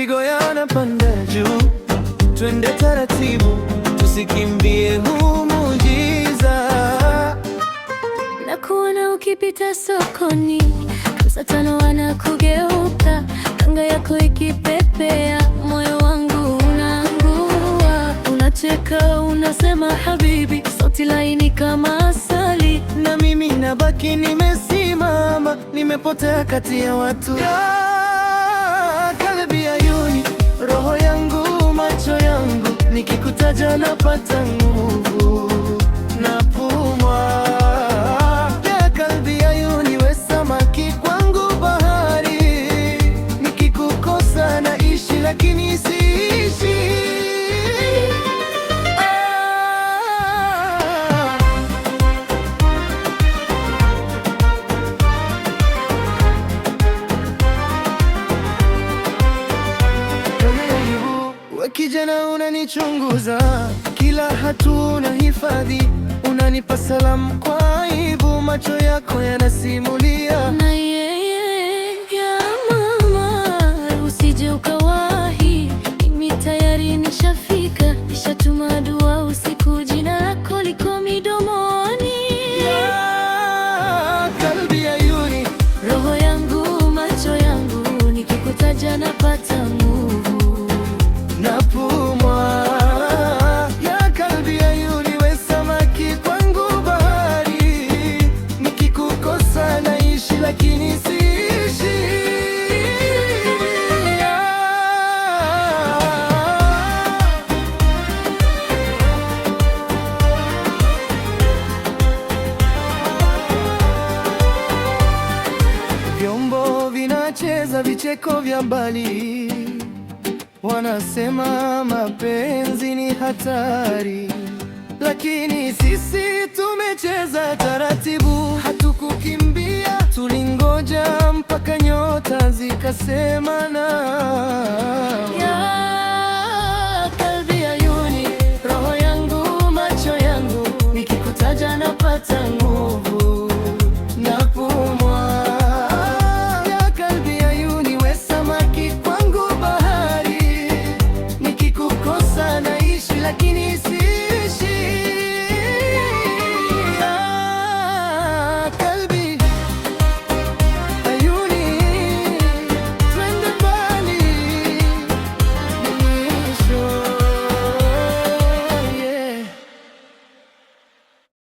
mapigo yanapanda juu. Twende taratibu, tusikimbie huu muujiza. Nakuona ukipita sokoni, pesa tano wanakugeuka, kanga yako ikipepea, moyo wangu unaangua. Unacheka unasema habibi, sauti laini kama asali, na mimi nabaki nimesimama, nimepotea kati ya watu. Ya kalbi ayuni, roho yangu, macho yangu, nikikutaja napata nguvu, napumua. Ya kalbi ayuni, we samaki kwangu bahari, nikikukosa naishi lakini siishi. Kijana unanichunguza, kila hatua unahifadhi, unanipa salamu kwa aibu, macho yako yanasimulia. Na yeye ya mama, usije ukawahi, mimi tayari nishafika, nishatuma dua usiku, jina lako liko midomoni. Ya kalbi ayuni, roho yangu, macho yangu, nikikutaja napata nguvu, napumua. Ya kalbi ayuni, we samaki kwangu bahari, nikikukosa naishi lakini siishi. Vyombo vinacheza vicheko vya mbali, wanasema mapenzi ni hatari, lakini sisi tumecheza taratibu. Hatukukimbia, tulingoja mpaka nyota zikasemana. ya